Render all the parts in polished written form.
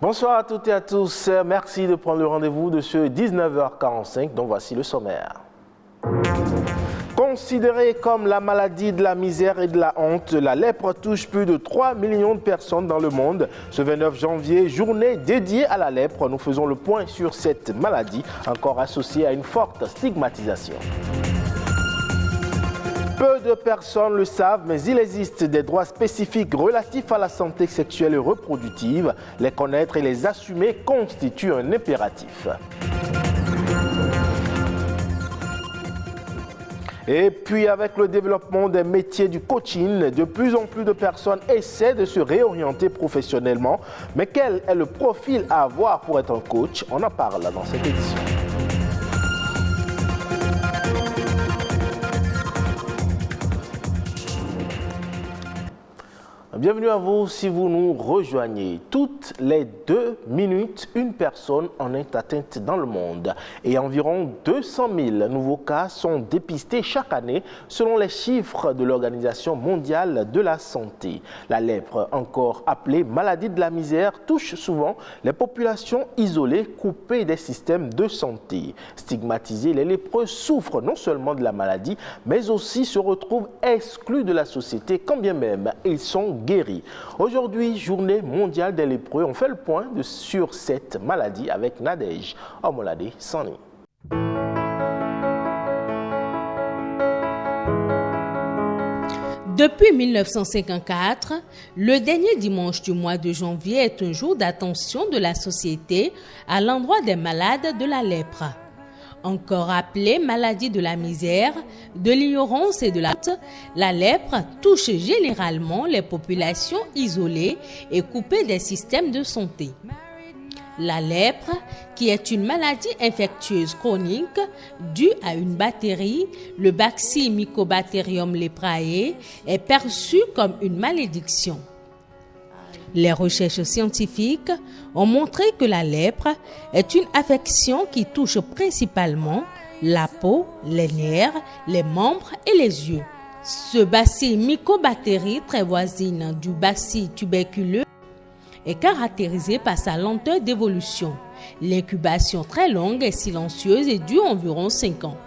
Bonsoir à toutes et à tous. Merci de prendre le rendez-vous de ce 19h45, dont voici le sommaire. Considérée comme la maladie de la misère et de la honte, la lèpre touche plus de 3 millions de personnes dans le monde. Ce 29 janvier, journée dédiée à la lèpre, nous faisons le point sur cette maladie, encore associée à une forte stigmatisation. Peu de personnes le savent, mais il existe des droits spécifiques relatifs à la santé sexuelle et reproductive. Les connaître et les assumer constitue un impératif. Et puis avec le développement des métiers du coaching, de plus en plus de personnes essaient de se réorienter professionnellement. Mais quel est le profil à avoir pour être un coach? On en parle dans cette édition. Bienvenue à vous si vous nous rejoignez. Toutes les 2 minutes, une personne en est atteinte dans le monde et environ 200 000 nouveaux cas sont dépistés chaque année selon les chiffres de l'Organisation mondiale de la santé. La lèpre, encore appelée maladie de la misère, touche souvent les populations isolées, coupées des systèmes de santé. Stigmatisés, les lépreux souffrent non seulement de la maladie, mais aussi se retrouvent exclus de la société, quand bien même ils sont guéris. Aujourd'hui, journée mondiale des lépreux, on fait le point sur cette maladie avec Nadège Omolade Sani. Depuis 1954, le dernier dimanche du mois de janvier est un jour d'attention de la société à l'endroit des malades de la lèpre. Encore appelée maladie de la misère, de l'ignorance et de la honte, la lèpre touche généralement les populations isolées et coupées des systèmes de santé. La lèpre, qui est une maladie infectieuse chronique due à une bactérie, le Bacille Mycobacterium leprae, est perçue comme une malédiction. Les recherches scientifiques ont montré que la lèpre est une affection qui touche principalement la peau, les nerfs, les membres et les yeux. Ce bacille mycobactérie, très voisine du bacille tuberculeux, est caractérisé par sa lenteur d'évolution. L'incubation très longue et silencieuse et dure environ 5 ans.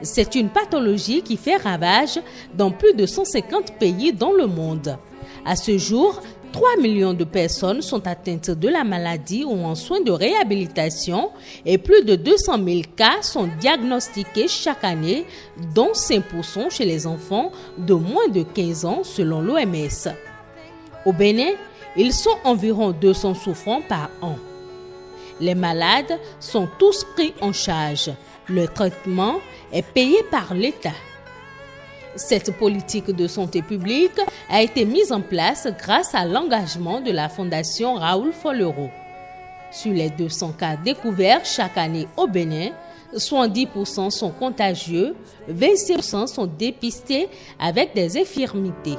C'est une pathologie qui fait ravage dans plus de 150 pays dans le monde. À ce jour, 3 millions de personnes sont atteintes de la maladie ou en soins de réhabilitation et plus de 200 000 cas sont diagnostiqués chaque année, dont 5% chez les enfants de moins de 15 ans selon l'OMS. Au Bénin, ils sont environ 200 souffrants par an. Les malades sont tous pris en charge. Le traitement est payé par l'État. Cette politique de santé publique a été mise en place grâce à l'engagement de la Fondation Raoul Follereau. Sur les 200 cas découverts chaque année au Bénin, 70% sont contagieux, 26% sont dépistés avec des infirmités.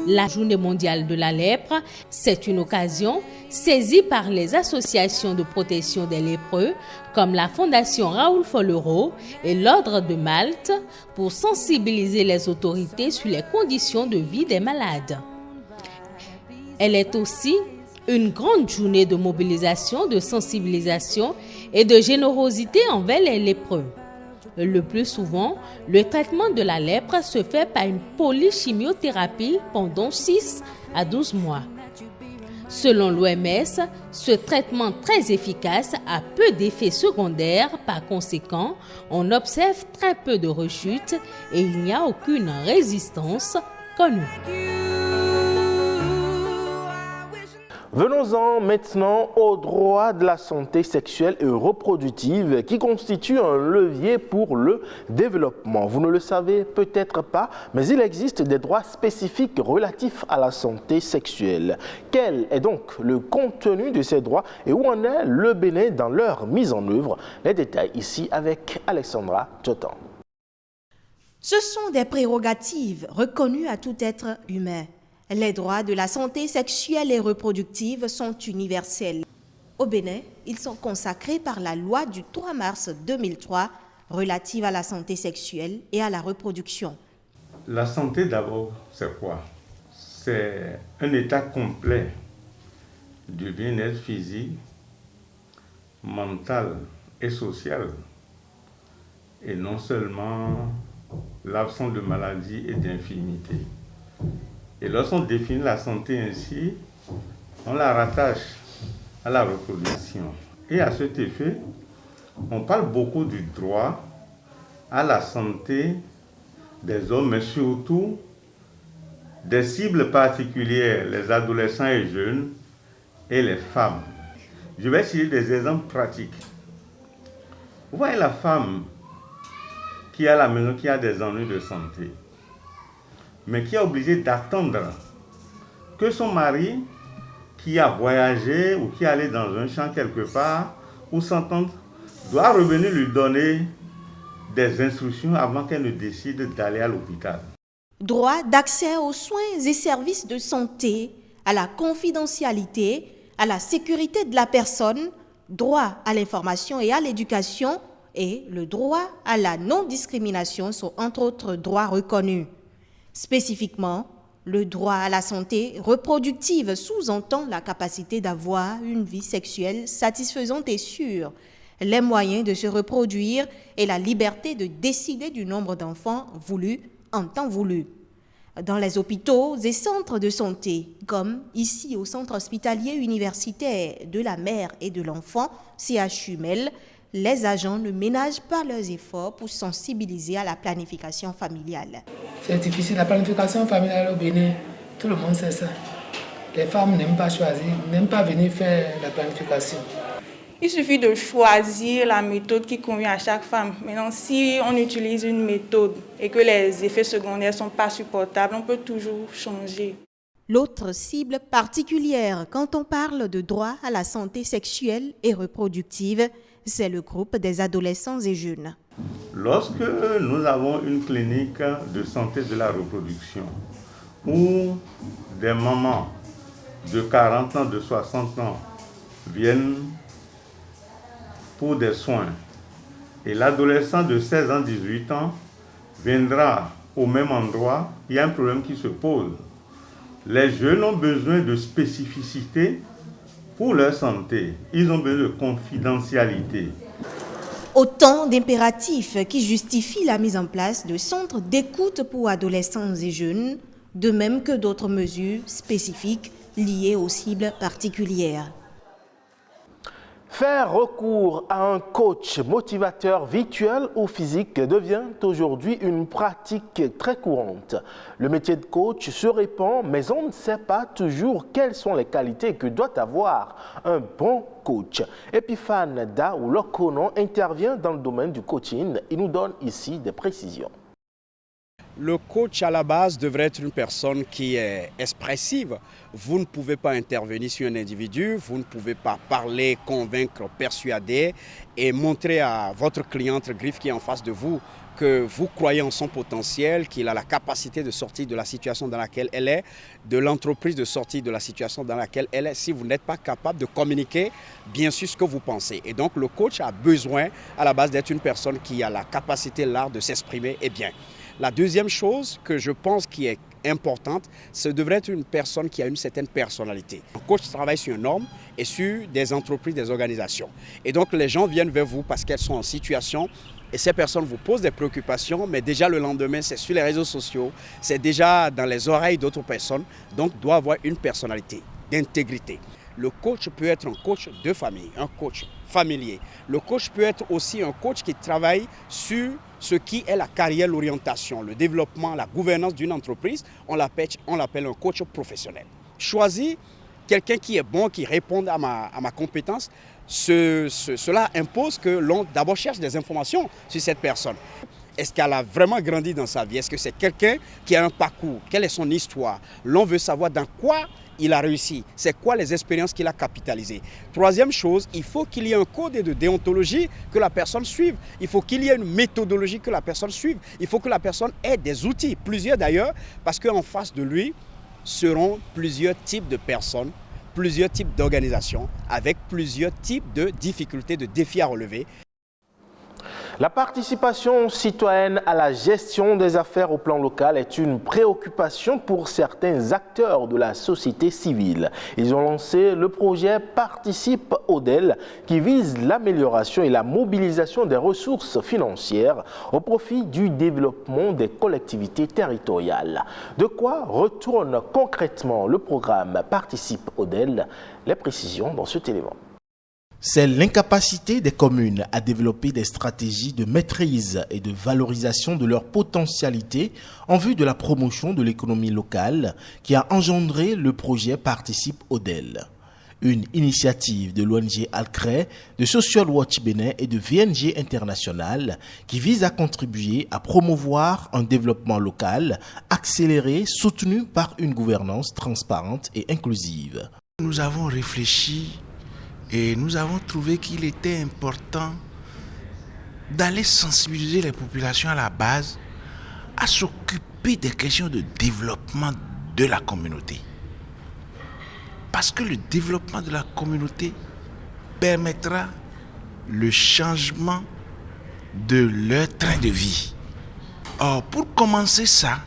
La Journée mondiale de la lèpre, c'est une occasion saisie par les associations de protection des lépreux comme la Fondation Raoul Follereau et l'Ordre de Malte pour sensibiliser les autorités sur les conditions de vie des malades. Elle est aussi une grande journée de mobilisation, de sensibilisation et de générosité envers les lépreux. Le plus souvent, le traitement de la lèpre se fait par une polychimiothérapie pendant 6 à 12 mois. Selon l'OMS, ce traitement très efficace a peu d'effets secondaires. Par conséquent, on observe très peu de rechutes et il n'y a aucune résistance connue. Venons-en maintenant aux droits de la santé sexuelle et reproductive qui constituent un levier pour le développement. Vous ne le savez peut-être pas, mais il existe des droits spécifiques relatifs à la santé sexuelle. Quel est donc le contenu de ces droits et où en est le Bénin dans leur mise en œuvre? Les détails ici avec Alexandra Jotan. Ce sont des prérogatives reconnues à tout être humain. Les droits de la santé sexuelle et reproductive sont universels. Au Bénin, ils sont consacrés par la loi du 3 mars 2003 relative à la santé sexuelle et à la reproduction. La santé d'abord, c'est quoi? C'est un état complet du bien-être physique, mental et social, et non seulement l'absence de maladie et d'infirmité. Et lorsqu'on définit la santé ainsi, on la rattache à la reproduction. Et à cet effet, on parle beaucoup du droit à la santé des hommes, mais surtout des cibles particulières, les adolescents et jeunes et les femmes. Je vais citer des exemples pratiques. Vous voyez la femme qui est à la maison, qui a des ennuis de santé, mais qui est obligée d'attendre que son mari, qui a voyagé ou qui est allé dans un champ quelque part, ou s'entendre, doit revenir lui donner des instructions avant qu'elle ne décide d'aller à l'hôpital. Droit d'accès aux soins et services de santé, à la confidentialité, à la sécurité de la personne, droit à l'information et à l'éducation et le droit à la non-discrimination sont entre autres droits reconnus. Spécifiquement, le droit à la santé reproductive sous-entend la capacité d'avoir une vie sexuelle satisfaisante et sûre, les moyens de se reproduire et la liberté de décider du nombre d'enfants voulus en temps voulu. Dans les hôpitaux et centres de santé, comme ici au Centre hospitalier universitaire de la mère et de l'enfant, CHUMEL, les agents ne ménagent pas leurs efforts pour sensibiliser à la planification familiale. C'est difficile, la planification familiale au Bénin, tout le monde sait ça. Les femmes n'aiment pas choisir, n'aiment pas venir faire la planification. Il suffit de choisir la méthode qui convient à chaque femme. Maintenant, si on utilise une méthode et que les effets secondaires ne sont pas supportables, on peut toujours changer. L'autre cible particulière quand on parle de droit à la santé sexuelle et reproductive, c'est le groupe des adolescents et jeunes. Lorsque nous avons une clinique de santé de la reproduction où des mamans de 40 ans, de 60 ans viennent pour des soins et l'adolescent de 16 ans, 18 ans viendra au même endroit, il y a un problème qui se pose. Les jeunes ont besoin de spécificité pour leur santé. Ils ont besoin de confidentialité. Autant d'impératifs qui justifient la mise en place de centres d'écoute pour adolescents et jeunes, de même que d'autres mesures spécifiques liées aux cibles particulières. Faire recours à un coach motivateur virtuel ou physique devient aujourd'hui une pratique très courante. Le métier de coach se répand, mais on ne sait pas toujours quelles sont les qualités que doit avoir un bon coach. Epiphane Daoulokonon intervient dans le domaine du coaching. Il nous donne ici des précisions. Le coach à la base devrait être une personne qui est expressive. Vous ne pouvez pas intervenir sur un individu, vous ne pouvez pas parler, convaincre, persuader et montrer à votre cliente griffe qui est en face de vous que vous croyez en son potentiel, qu'il a la capacité de sortir de la situation dans laquelle elle est, de l'entreprise de sortir de la situation dans laquelle elle est, si vous n'êtes pas capable de communiquer bien sûr ce que vous pensez. Et donc le coach a besoin à la base d'être une personne qui a la capacité, l'art de s'exprimer et bien. La deuxième chose que je pense qui est importante, ce devrait être une personne qui a une certaine personnalité. Un coach travaille sur une norme et sur des entreprises, des organisations. Et donc les gens viennent vers vous parce qu'elles sont en situation et ces personnes vous posent des préoccupations, mais déjà le lendemain, c'est sur les réseaux sociaux, c'est déjà dans les oreilles d'autres personnes, donc doit avoir une personnalité d'intégrité. Le coach peut être un coach de famille, un coach familier. Le coach peut être aussi un coach qui travaille sur ce qui est la carrière, l'orientation, le développement, la gouvernance d'une entreprise. On l'appelle un coach professionnel. Choisir quelqu'un qui est bon, qui répond à ma compétence, cela impose que l'on d'abord cherche des informations sur cette personne. Est-ce qu'elle a vraiment grandi dans sa vie? Est-ce que c'est quelqu'un qui a un parcours? Quelle est son histoire? L'on veut savoir dans quoi il a réussi, c'est quoi les expériences qu'il a capitalisées. Troisième chose, il faut qu'il y ait un code de déontologie que la personne suive. Il faut qu'il y ait une méthodologie que la personne suive. Il faut que la personne ait des outils, plusieurs d'ailleurs, parce qu'en face de lui seront plusieurs types de personnes, plusieurs types de plusieurs types d'organisations, avec plusieurs types de difficultés, de défis à relever. La participation citoyenne à la gestion des affaires au plan local est une préoccupation pour certains acteurs de la société civile. Ils ont lancé le projet Participe Odel qui vise l'amélioration et la mobilisation des ressources financières au profit du développement des collectivités territoriales. De quoi retourne concrètement le programme Participe Odel? Les précisions dans cet élément. C'est l'incapacité des communes à développer des stratégies de maîtrise et de valorisation de leur potentialité en vue de la promotion de l'économie locale qui a engendré le projet Participe Odel. Une initiative de l'ONG Alcré, de Social Watch Bénin et de VNG International qui vise à contribuer à promouvoir un développement local accéléré, soutenu par une gouvernance transparente et inclusive. Nous avons réfléchi et nous avons trouvé qu'il était important d'aller sensibiliser les populations à la base à s'occuper des questions de développement de la communauté. Parce que le développement de la communauté permettra le changement de leur train de vie. Or, pour commencer ça,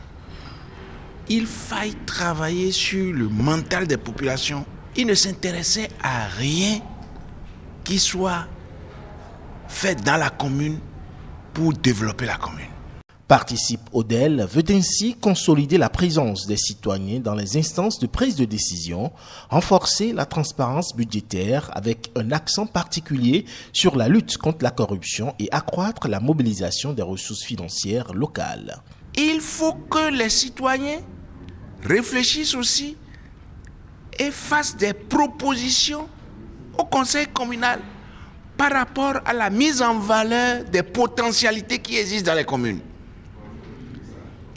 il faille travailler sur le mental des populations. Ils ne s'intéressaient à rien qui soit fait dans la commune pour développer la commune. Participe Odel veut ainsi consolider la présence des citoyens dans les instances de prise de décision, renforcer la transparence budgétaire avec un accent particulier sur la lutte contre la corruption et accroître la mobilisation des ressources financières locales. Il faut que les citoyens réfléchissent aussi et fassent des propositions au conseil communal par rapport à la mise en valeur des potentialités qui existent dans les communes.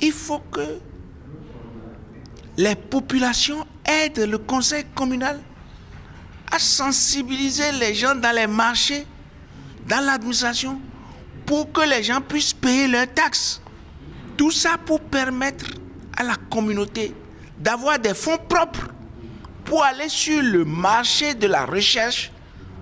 Il faut que les populations aident le conseil communal à sensibiliser les gens dans les marchés, dans l'administration, pour que les gens puissent payer leurs taxes. Tout ça pour permettre à la communauté d'avoir des fonds propres pour aller sur le marché de la recherche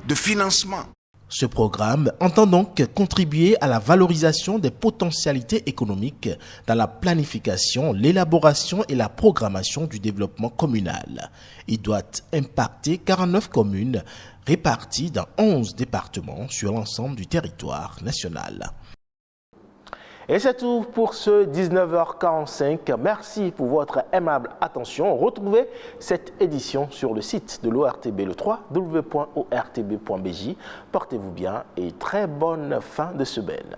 de financement. Ce programme entend donc contribuer à la valorisation des potentialités économiques dans la planification, l'élaboration et la programmation du développement communal. Il doit impacter 49 communes réparties dans 11 départements sur l'ensemble du territoire national. Et c'est tout pour ce 19h45. Merci pour votre aimable attention. Retrouvez cette édition sur le site de l'ORTB, le www.ortb.bj. Portez-vous bien et très bonne fin de semaine.